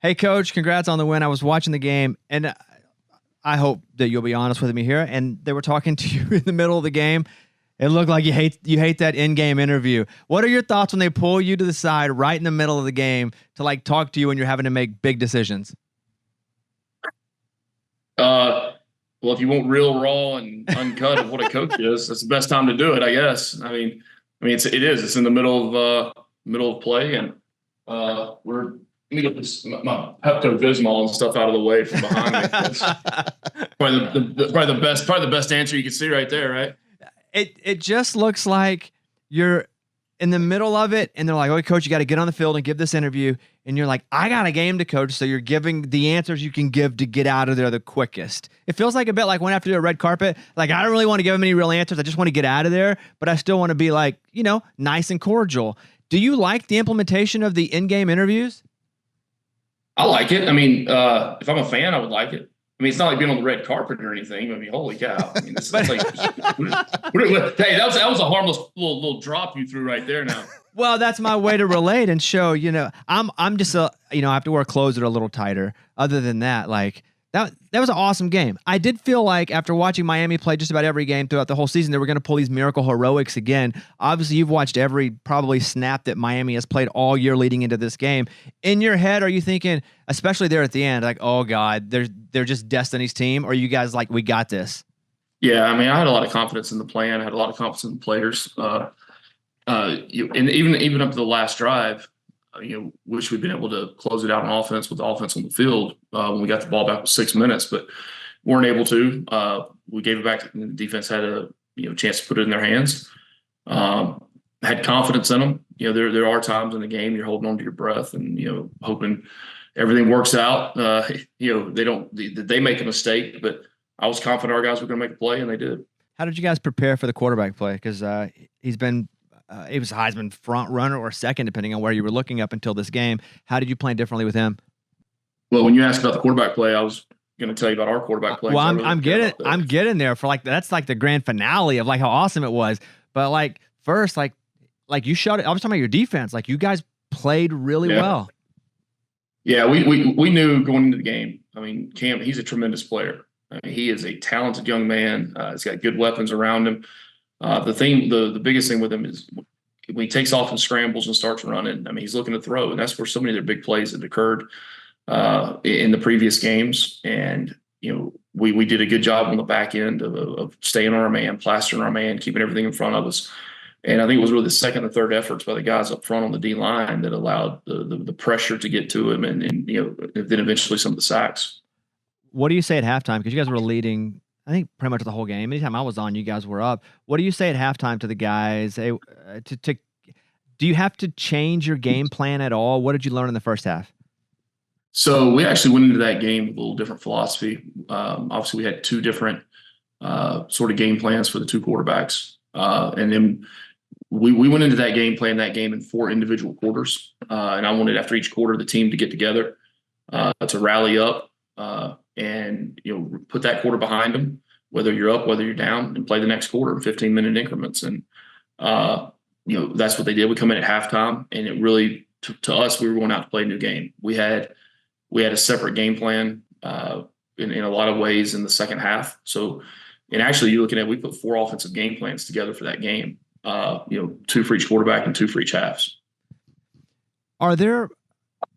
Hey, Coach, congrats on the win. I was watching the game, and I hope that you'll be honest with me here. And they were talking to you in the middle of the game. It looked like you hate that in-game interview. What are your thoughts when they pull you to the side right in the middle of the game to like talk to you when you're having to make big decisions? Well, if you want real raw and uncut of what a coach is, that's the best time to do it, I guess. It's in the middle of play, and let me get my Pepto Bismol and stuff out of the way from behind me. That's probably the best answer you can see right there, right? It just looks like you're in the middle of it, and they're like, "Okay, Coach, you got to get on the field and give this interview." And you're like, "I got a game to coach," so you're giving the answers you can give to get out of there the quickest. It feels like a bit like when I have to do a red carpet. Like, I don't really want to give them any real answers. I just want to get out of there, but I still want to be like, nice and cordial. Do you like the implementation of the in-game interviews? I like it. If I'm a fan, I would like it. It's not like being on the red carpet or anything. Holy cow! This is like, hey, that was a harmless little drop you threw right there. Now, well, that's my way to relate and show. I'm just I have to wear clothes that are a little tighter. Other than that, like that was an awesome game. I did feel like after watching Miami play just about every game throughout the whole season, they were going to pull these miracle heroics again. Obviously, you've watched every probably snap that Miami has played all year leading into this game. In your head, are you thinking, especially there at the end, like, oh God, they're just Destiny's team? Or are you guys like, we got this? Yeah, I had a lot of confidence in the plan. I had a lot of confidence in the players. And even up to the last drive, wish we'd been able to close it out on offense with the offense on the field when we got the ball back with 6 minutes, but weren't able to. We gave it back. The defense had a chance to put it in their hands. Had confidence in them. There are times in the game you're holding on to your breath and hoping everything works out. They make a mistake, but I was confident our guys were going to make a play, and they did. How did you guys prepare for the quarterback play? Because he's been. He was Heisman front runner or second, depending on where you were looking up until this game. How did you plan differently with him? Well, when you asked about the quarterback play, I was going to tell you about our quarterback play. Well, I'm getting there for that's like the grand finale of like how awesome it was. But like first, like you shot it. I was talking about your defense. Like you guys played really well. Yeah, we knew going into the game. Cam, he's a tremendous player. He is a talented young man. He's got good weapons around him. The biggest thing with him is when he takes off and scrambles and starts running. He's looking to throw, and that's where so many of their big plays had occurred in the previous games. And we did a good job on the back end of staying on our man, plastering our man, keeping everything in front of us. And I think it was really the second and third efforts by the guys up front on the D line that allowed the pressure to get to him, and then eventually some of the sacks. What do you say at halftime? Because you guys were leading, I think, pretty much the whole game. Anytime I was on, you guys were up. What do you say at halftime to the guys? Do you have to change your game plan at all? What did you learn in the first half? So we actually went into that game with a little different philosophy. Obviously, we had two different sort of game plans for the two quarterbacks. And then we went into that game, playing that game in 4 individual quarters. And I wanted, after each quarter, the team to get together to rally up. And put that quarter behind them, whether you're up, whether you're down, and play the next quarter in 15-minute increments. And that's what they did. We come in at halftime, and it really, to us, we were going out to play a new game. We had a separate game plan in a lot of ways in the second half. So, and actually, you're looking at, we put 4 offensive game plans together for that game. 2 for each quarterback and 2 for each halves. Are there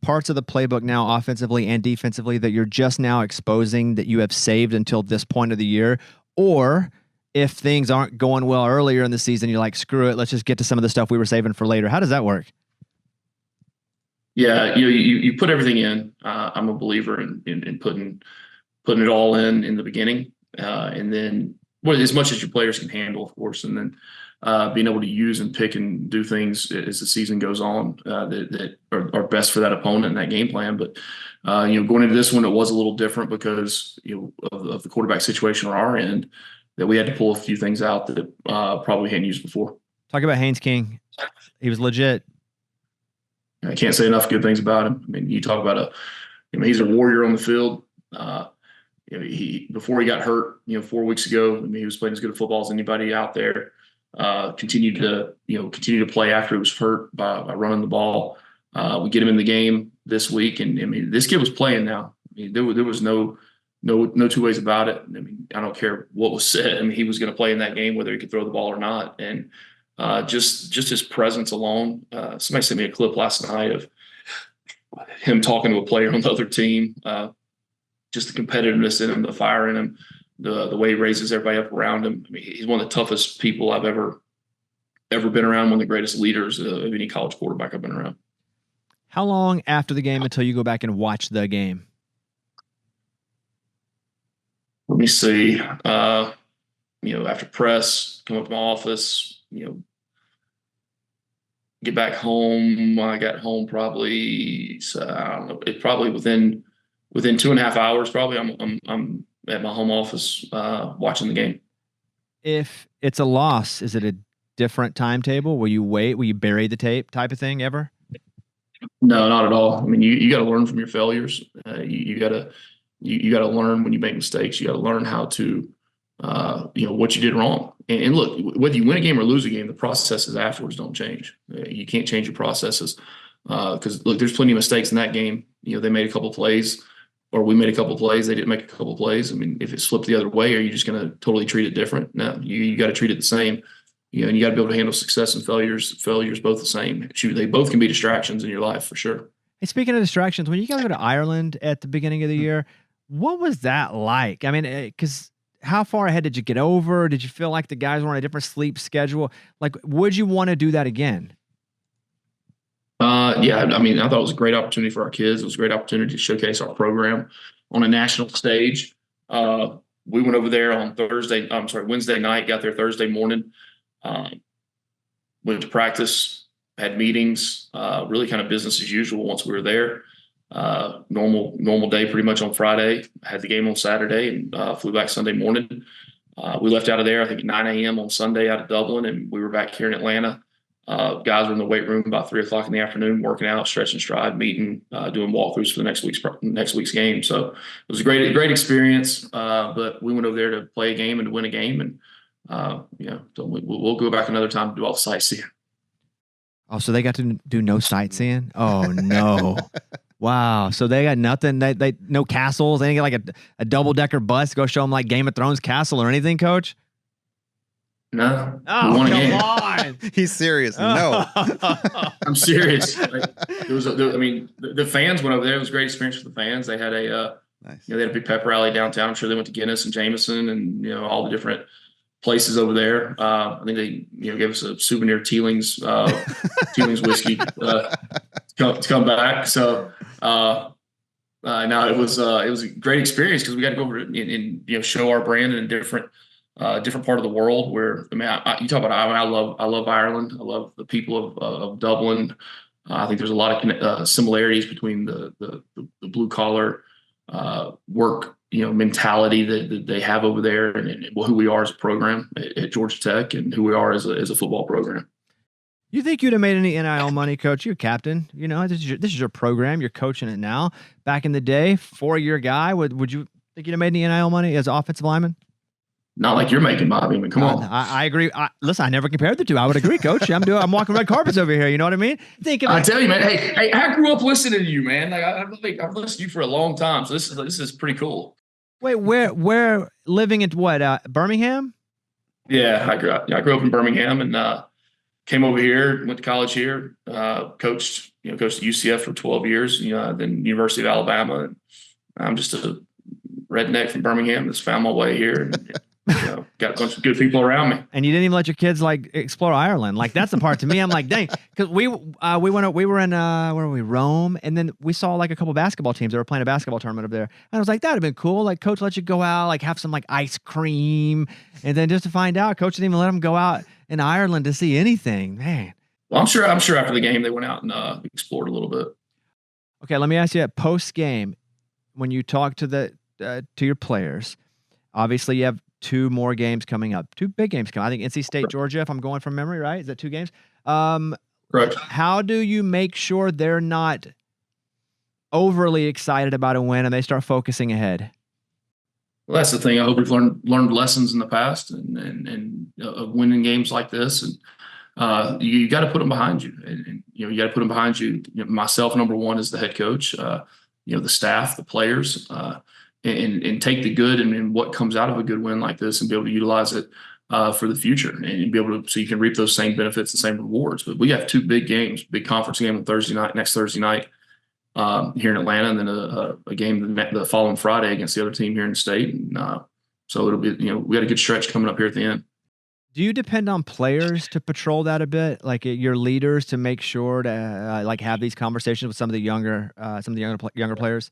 parts of the playbook now, offensively and defensively, that you're just now exposing that you have saved until this point of the year? Or if things aren't going well earlier in the season, you're like, screw it, let's just get to some of the stuff we were saving for later. How does that work? Yeah, you put everything in. I'm a believer in putting it all in the beginning, and then as much as your players can handle, of course, and then being able to use and pick and do things as the season goes on that are best for that opponent in that game plan. But going into this one, it was a little different because of the quarterback situation on our end, that we had to pull a few things out that probably hadn't used before. Talk about Haynes King. He was legit. I can't say enough good things about him. You talk about he's a warrior on the field. Before he got hurt, 4 weeks ago, he was playing as good a football as anybody out there. Continued to play after he was hurt by running the ball. We get him in the game this week, and I mean, this kid was playing now. I mean, there was no two ways about it. I mean, I don't care what was said. I mean, he was going to play in that game, whether he could throw the ball or not. And just his presence alone. Somebody sent me a clip last night of him talking to a player on the other team. Just the competitiveness in him, the fire in him, the way he raises everybody up around him. I mean, he's one of the toughest people I've ever been around. One of the greatest leaders of any college quarterback I've been around. How long after the game until you go back and watch the game? Let me see. After press, come up to my office, get back home. I got home probably, I don't know, it probably within 2.5 hours, probably I'm at my home office watching the game. If it's a loss, is it a different timetable? Will you wait? Will you bury the tape type of thing ever? No, not at all. I mean, you got to learn from your failures. You got to learn when you make mistakes. You got to learn how to, what you did wrong. And look, whether you win a game or lose a game, the processes afterwards don't change. You can't change your processes because look, there's plenty of mistakes in that game. They made a couple of plays, or we made a couple of plays. They didn't make a couple of plays. I mean, if it's flipped the other way, are you just going to totally treat it different? No, you got to treat it the same. And you got to be able to handle success and failures both the same. Shoot, they both can be distractions in your life for sure. Hey, speaking of distractions, when you guys go to Ireland at the beginning of the year, what was that like? I mean, because how far ahead did you get over? Did you feel like the guys were on a different sleep schedule? Like, would you want to do that again? Yeah, I mean, I thought it was a great opportunity for our kids. It was a great opportunity to showcase our program on a national stage. We went over there on Wednesday night, got there Thursday morning, went to practice, had meetings, really kind of business as usual once we were there. Normal day pretty much on Friday, had the game on Saturday, and flew back Sunday morning. We left out of there, I think, at 9 a.m. on Sunday out of Dublin, and we were back here in Atlanta. Guys were in the weight room about 3 o'clock in the afternoon, working out, stretching stride, meeting, doing walkthroughs for the next week's game. So it was a great experience. But we went over there to play a game and to win a game, and so we'll go back another time to do all the sightseeing. Oh, so they got to do no sightseeing? Oh no. Wow. So they got nothing. They no castles. They didn't get like a double-decker bus to go show them like Game of Thrones castle or anything, Coach? No. Oh, come on. He's serious. No. I'm serious. The fans went over there. It was a great experience for the fans. They had Nice. they had a big pep rally downtown. I'm sure they went to Guinness and Jameson and all the different places over there. I think they gave us a souvenir Teeling's whiskey to come back. So no, it was a great experience because we got to go over and show our brand in a different part of the world. Where you talk about Ireland. I love Ireland. I love the people of Dublin. I think there's a lot of similarities between the blue collar work mentality that they have over there, and who we are as a program at Georgia Tech, and who we are as a football program. You think you'd have made any NIL money, Coach? You're captain. This is your program. You're coaching it now. Back in the day, 4-year guy, would you think you'd have made any NIL money as offensive lineman? Not like you're making, Bobby. I mean, come on. I agree. Listen, I never compared the two. I would agree, Coach. I'm walking red carpets over here. You know what I mean? I tell you, man. Hey, I grew up listening to you, man. Like I've listened to you for a long time, so this is pretty cool. Wait, where living in what? Birmingham? Yeah, I grew up in Birmingham and came over here, went to college here, coached at UCF for 12 years, then University of Alabama. And I'm just a redneck from Birmingham that's found my way here and got a bunch of good people around me. And you didn't even let your kids like explore Ireland. Like that's the part to me. I'm like, dang, because we were in where were we, Rome, and then we saw like a couple basketball teams that were playing a basketball tournament up there. And I was like, that'd have been cool. Like Coach let you go out, like have some like ice cream, and then just to find out, Coach didn't even let them go out in Ireland to see anything. Man. Well, I'm sure after the game they went out and explored a little bit. Okay, let me ask you at post game, when you talk to your players, obviously you have 2 more games coming up, 2 big games coming. I think NC State, Georgia, if I'm going from memory, right? Is that 2 games? Correct. How do you make sure they're not overly excited about a win and they start focusing ahead? Well, that's the thing. I hope we've learned lessons in the past and of winning games like this. And you got to put them behind you, and you got to put them behind you. Myself, number one, is the head coach. The staff, the players, and take the good and what comes out of a good win like this, and be able to utilize it for the future, and be able to, so you can reap those same benefits and same rewards. But we have two big games, big conference game on next Thursday night here in Atlanta, and then a game the following Friday against the other team here in the state. And so it'll be, we got a good stretch coming up here at the end. Do you depend on players to patrol that a bit, like your leaders, to make sure to like have these conversations with some of the younger players?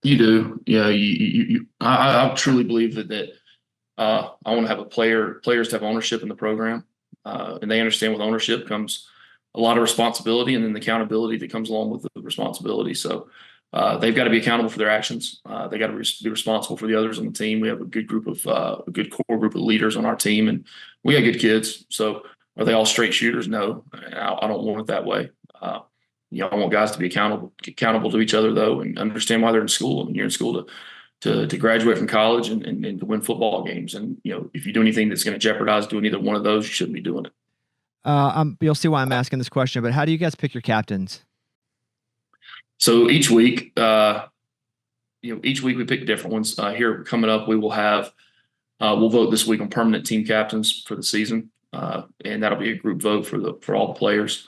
You do, yeah. I truly believe that I want to have players to have ownership in the program, and they understand with ownership comes a lot of responsibility, and then the accountability that comes along with the responsibility. So they've got to be accountable for their actions. They got to be responsible for the others on the team. We have a good core group of leaders on our team, and we got good kids. So are they all straight shooters? No, I don't want it that way. I want guys to be accountable to each other, though, and understand why they're in school. I mean, you're in school to graduate from college and to win football games. And if you do anything that's going to jeopardize doing either one of those, you shouldn't be doing it. You'll see why I'm asking this question, but how do you guys pick your captains? So each week we pick different ones. Here coming up, we will have we'll vote this week on permanent team captains for the season, and that'll be a group vote for all the players.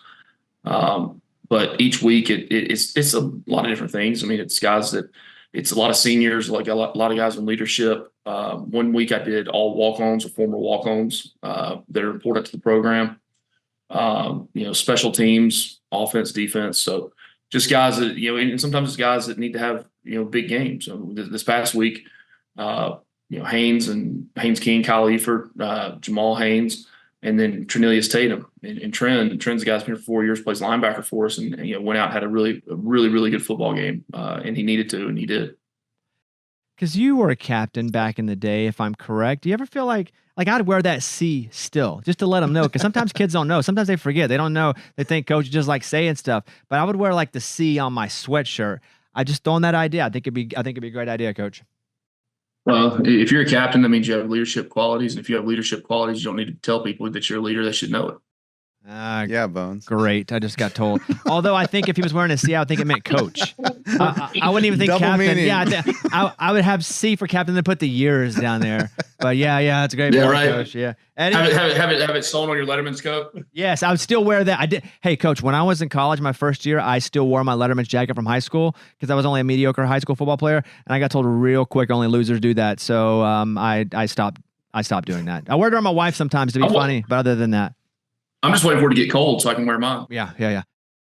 But each week it's a lot of different things. I mean, it's a lot of seniors, like a lot of guys in leadership. 1 week I did all walk-ons or former walk-ons that are important to the program. Special teams, offense, defense. So just guys that, and sometimes it's guys that need to have, big games. So this past week, Haynes King, Kyle Eford, Jamal Haynes, and then Trinelius Tatum and Trent's a guy's been here for 4 years, plays linebacker for us, and went out and had a really good football game. And he needed to, and he did. Because you were a captain back in the day, if I'm correct. Do you ever feel like I'd wear that C still, just to let them know? Because sometimes kids don't know. Sometimes they forget. They don't know. They think coach just like saying stuff. But I would wear like the C on my sweatshirt. I just throwing that idea. I think it'd be a great idea, Coach. Well, if you're a captain, that means you have leadership qualities. And if you have leadership qualities, you don't need to tell people that you're a leader. They should know it. Yeah, Bones. Great. I just got told. Although I think if he was wearing a C, I would think it meant coach. I wouldn't even think Double captain. meaning. Yeah, I would have C for captain and put the years down there. But yeah, that's a great point, right. Coach. Yeah. Eddie? Have it sewn on your Letterman's coat. Yes, I would still wear that. I did. Hey, Coach, when I was in college, my first year, I still wore my Letterman jacket from high school because I was only a mediocre high school football player, and I got told real quick only losers do that. So I stopped doing that. I wear it around my wife sometimes to be funny, but other than that. I'm just waiting for it to get cold so I can wear mine. Yeah.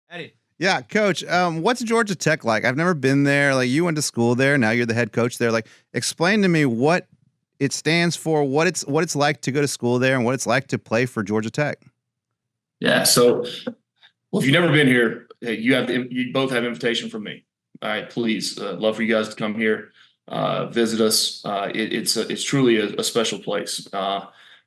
Eddie. Yeah, Coach, what's Georgia Tech like? I've never been there. Like, you went to school there. Now you're the head coach there. Like, explain to me what it stands for, what it's like to go to school there, and what it's like to play for Georgia Tech. Yeah. So, well, if you've never been here, you both have invitation from me. All right, please, love for you guys to come here, visit us. It's truly a special place.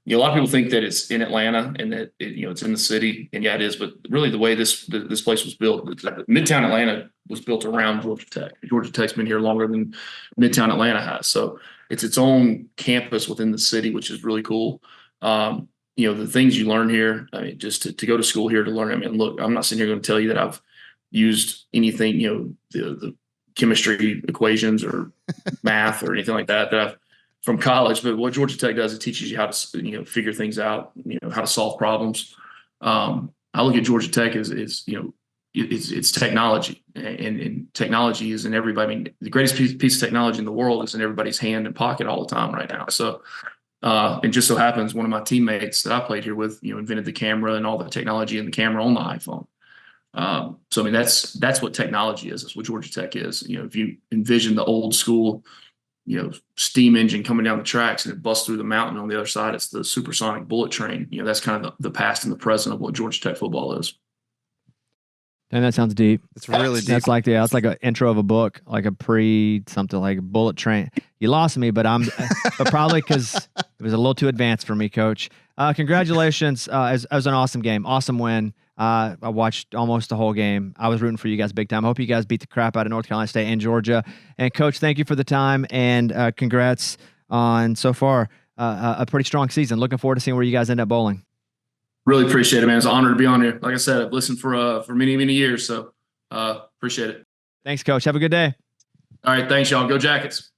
A lot of people think that it's in Atlanta and that it's in the city, and yeah, it is. But really, the way this place was built, Midtown Atlanta was built around Georgia Tech. Georgia Tech's been here longer than Midtown Atlanta has, so it's its own campus within the city, which is really cool. The things you learn here. I mean, just to go to school here to learn. I mean, look, I'm not sitting here going to tell you that I've used anything, the chemistry equations or math or anything like that I've from college, but what Georgia Tech does, it teaches you how to, figure things out, how to solve problems. I look at Georgia Tech as it's technology, and technology is in everybody. I mean, the greatest piece of technology in the world is in everybody's hand and pocket all the time right now. So, it just so happens one of my teammates that I played here with, invented the camera and all the technology in the camera on the iPhone. So I mean, that's what technology is. That's what Georgia Tech is. If you envision the old school, steam engine coming down the tracks and it busts through the mountain on the other side, it's the supersonic bullet train. That's kind of the past and the present of what Georgia Tech football is. And that sounds deep. It's really deep. That's like an intro of a book, like something like a bullet train. You lost me, but but probably because it was a little too advanced for me, Coach. Congratulations. It was an awesome game. Awesome win. I watched almost the whole game. I was rooting for you guys big time. I hope you guys beat the crap out of North Carolina State and Georgia. And Coach, thank you for the time, and congrats on so far a pretty strong season. Looking forward to seeing where you guys end up bowling. Really appreciate it, man. It's an honor to be on here. Like I said, I've listened for many, many years. So appreciate it. Thanks, Coach. Have a good day. All right. Thanks, y'all. Go Jackets.